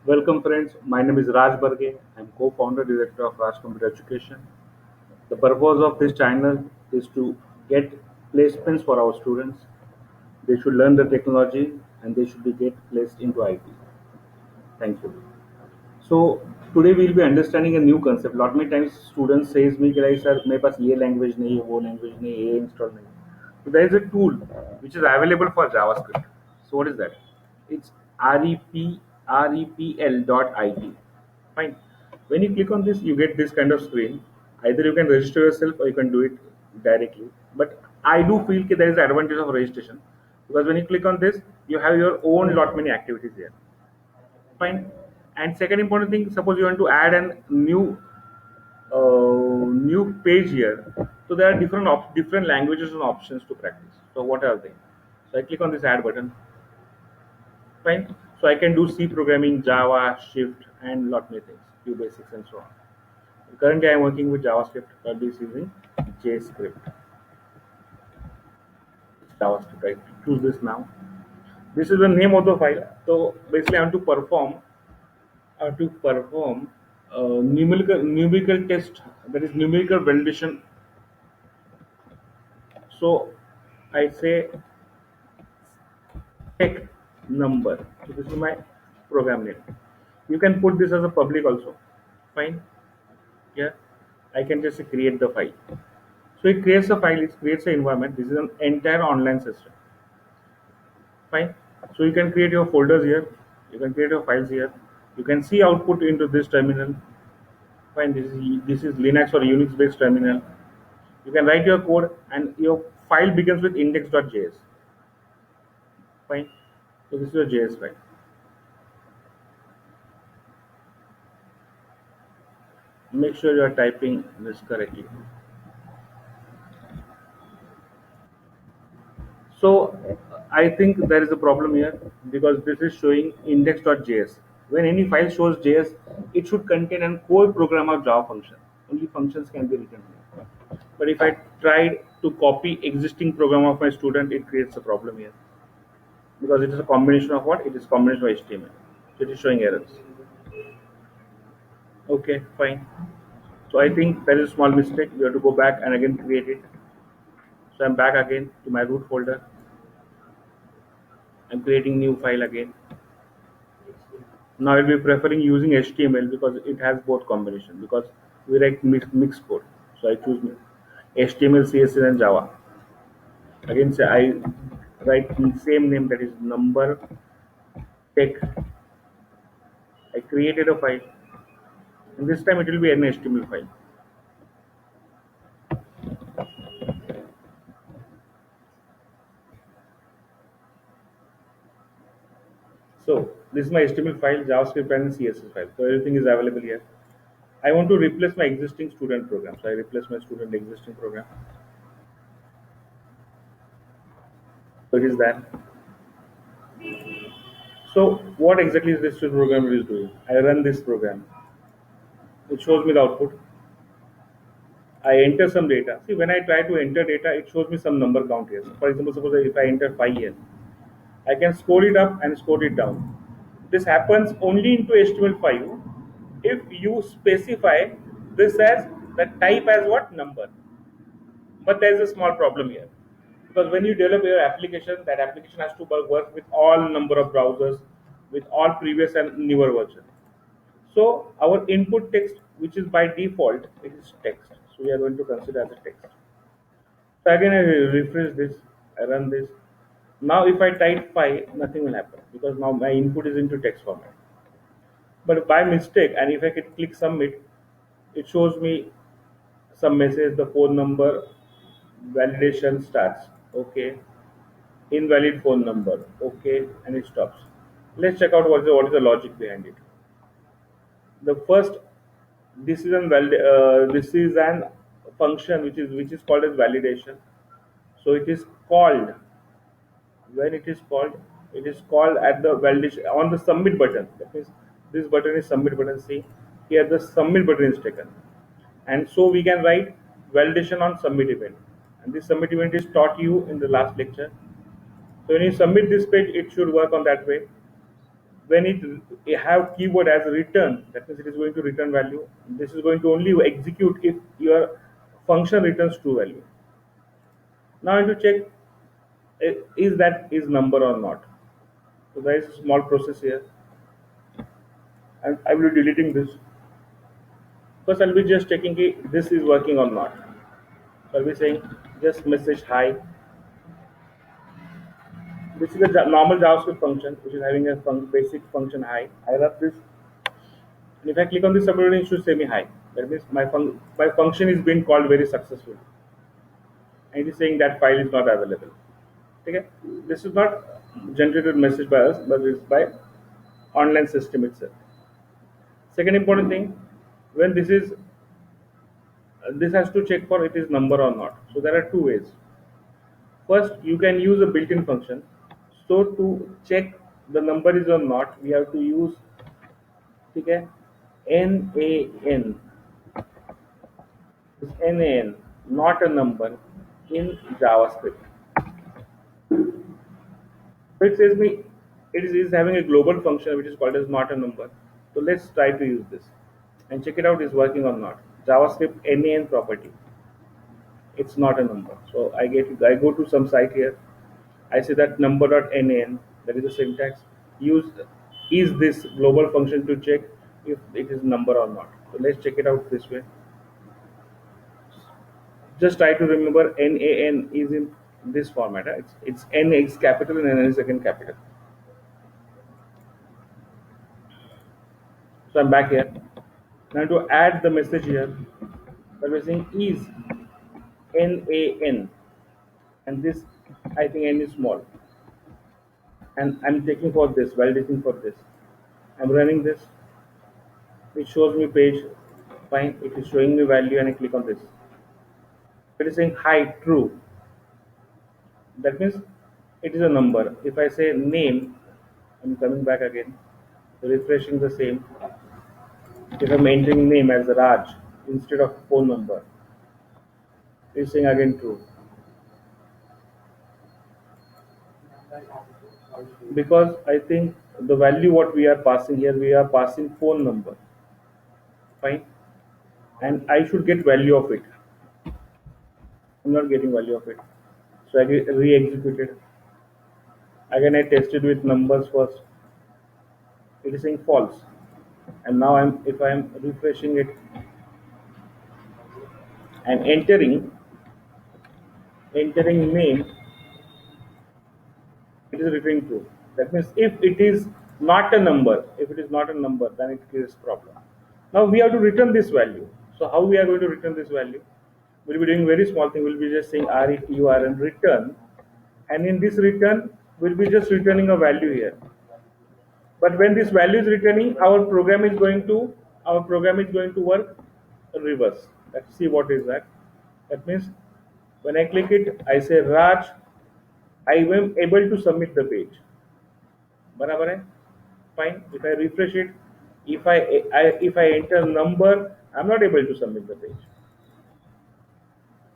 Welcome friends, my name is Raj Barge. I'm co-founder director of Raj Computer Education. The purpose of this channel is to get placements for our students. They should learn the technology and they should be get placed into IT. Thank you. So today we'll be understanding a new concept. Lot many times students says me कि sir मेरे पास ये language नहीं है, वो language नहीं है, ये install नहीं है. So there is a tool which is available for JavaScript. So what is that? It's repl.it. Fine. When you click on this, you get this kind of screen. Either you can register yourself or you can do it directly. But I do feel that there is advantage of registration because when you click on this, you have your own lot many activities here. Fine. And second important thing, suppose you want to add a new page here. So there are different languages and options to practice. So what are they? So I click on this add button. Fine. So I can do C programming, Java, Shift, and lot many things, few basics and so on. Currently, I am working with JavaScript. Currently, is using JScript. JavaScript. I choose this now. This is the name of the file. So basically, I have to perform numerical test. That is numerical validation. So I say take number. So this is my program name. You can put this as a public also. Fine. Yeah. I can just create the file. So it creates a file, it creates an environment. This is an entire online system. Fine. So you can create your folders here. You can create your files here. You can see output into this terminal. Fine. This is Linux or Unix based terminal. You can write your code and your file begins with index.js. Fine. So this is your JS file. Make sure you are typing this correctly. So I think there is a problem here because this is showing index.js. When any file shows JS, it should contain a core program of Java function. Only functions can be written here. But if I try to copy existing program of my student, it creates a problem here because it is a combination of what? It is combination of HTML. So it is showing errors. Okay, fine. So I think there is a small mistake. You have to go back and again create it. So I'm back again to my root folder. I'm creating new file again. Now I'll be preferring using HTML because it has both combination because we write mixed code. So I choose HTML, CSS, and Java. Again, say I write the same name, that is number tech. I created a file, and this time it will be an HTML file. So this is my HTML file, JavaScript, and CSS file. So everything is available here. I want to replace my existing student program. So I replace my student existing program. So it is that. So what exactly is this program is doing? I run this program. It shows me the output. I enter some data. See, when I try to enter data, it shows me some number count here. So for example, suppose if I enter 5 here, I can scroll it up and scroll it down. This happens only into HTML5 if you specify this as the type as what number. But there is a small problem here because when you develop your application, that application has to work with all number of browsers, with all previous and newer version. So our input text, which is by default, it is text. So we are going to consider as a text. So again, I refresh this, I run this. Now, if I type 5, nothing will happen because now my input is into text format. But by mistake, and if I can click submit, it shows me some message, the phone number validation starts. Okay, invalid phone number. Okay, and it stops. Let's check out what is the logic behind it. The first, this is an function which is called as validation. So it is called when it is called at the validation on the submit button. That means this button is submit button. See here, the submit button is taken, and so we can write validation on submit event, and this submit event is taught you in the last lecture. So when you submit this page, it should work on that way. when it have keyword as return, that means it is going to return value. This is going to only execute if your function returns true value. Now I need to check is that is number or not. So there is a small process here, and I will be deleting this. First, I'll be just checking if this is working or not. So I'll be saying just message hi. This is a normal JavaScript function which is having a basic function hi. I love this. And if I click on this subroutine, it should say me hi. That means my function is being called very successfully. And it is saying that file is not available. Okay? This is not generated message by us, but it's by online system itself. Second important thing, when this has to check for it is number or not. So there are two ways. First, you can use a built-in function. So to check the number is or not, we have to use okay, NaN. This NaN, not a number in JavaScript. So it says me it is having a global function which is called as not a number. So let's try to use this and check it out is working or not. JavaScript NaN property. It's not a number. So I go to some site here. I say that number.nan, that is the syntax. Use is this global function to check if it is number or not. So let's check it out this way. Just try to remember NaN is in this format. It's N is capital and N is again capital. So I'm back here. Now to add the message here, we're saying is NaN, and this I think N is small, and I'm checking for this, validating for this. I'm running this. It shows me page. Fine. It is showing me value, and I click on this. It is saying hi true. That means it is a number. If I say name, I'm coming back again, refreshing the same. If I'm entering name as Raj instead of phone number, it's saying again true. Because I think the value what we are passing here, we are passing phone number. Fine. And I should get value of it. I'm not getting value of it. So I re-execute it. Again I tested with numbers first. It is saying false. And now if I'm refreshing it and entering name, it is returning true. That means if it is not a number, then it creates problem. Now we have to return this value. So how we are going to return this value? We'll be doing very small thing. We'll be just saying return return, and in this return we'll be just returning a value here. But when this value is returning, our program is going to work reverse. Let's see what is that. That means when I click it, I say Raj, I am able to submit the page. बराबर है? Fine. If I refresh it, if I enter number, I'm not able to submit the page.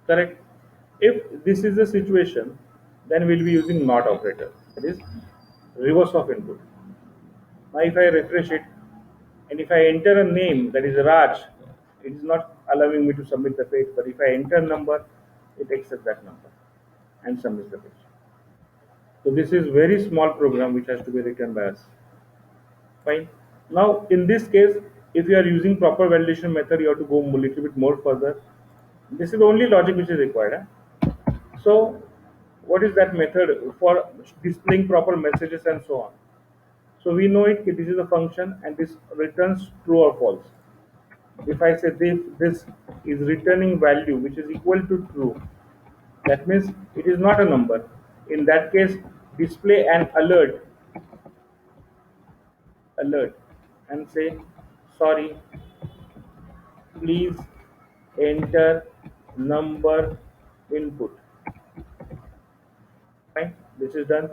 Correct? If this is the situation, then we'll be using not operator. That is reverse of input. Now if I refresh it, and if I enter a name that is Raj, it is not allowing me to submit the page. But if I enter number, it accepts that number and submits the page. So this is very small program which has to be written by us. Fine. Now in this case, if you are using proper validation method, you have to go a little bit more further. This is the only logic which is required. So what is that method for displaying proper messages and so on? So we know it, this is a function and this returns true or false. If I say this is returning value which is equal to true, that means it is not a number. In that case, display an alert and say sorry, please enter number input. Fine, this is done.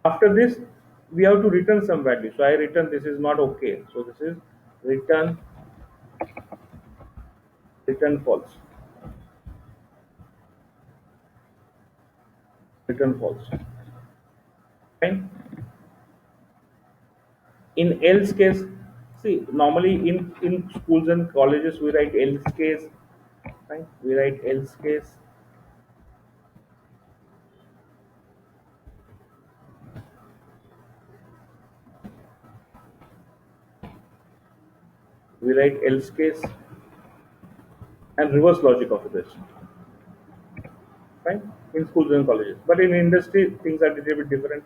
After this, we have to return some value. So I return this is not okay. So this is return false. Return false. Fine. In else case, see, normally in schools and colleges we write else case, right? We write else case, we write else case and reverse logic of this, right? In schools and colleges. But in industry, things are a little bit different.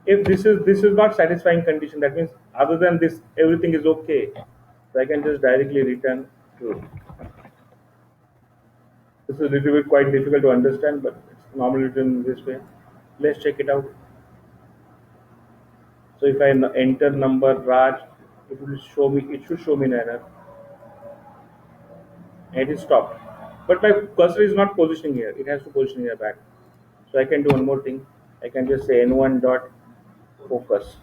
If this is not satisfying condition, that means other than this, everything is okay. So I can just directly return true. This is a little bit quite difficult to understand, but it's normally written this way. Let's check it out. So if I enter number Raj, it will show me. It should show me an error, and it is stopped. But my cursor is not positioning here. It has to position here back. So I can do one more thing. I can just say n1 dot focus.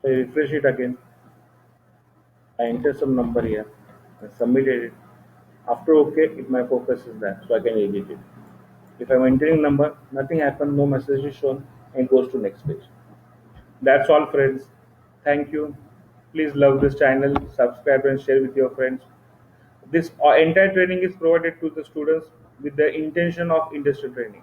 So I refresh it again. I enter some number here. I submitted it. After OK, my focus is there, so I can edit it. If I'm entering number, nothing happened, no message is shown, and goes to next page. That's all, friends. Thank you. Please love this channel, subscribe, and share with your friends. This entire training is provided to the students with the intention of industrial training.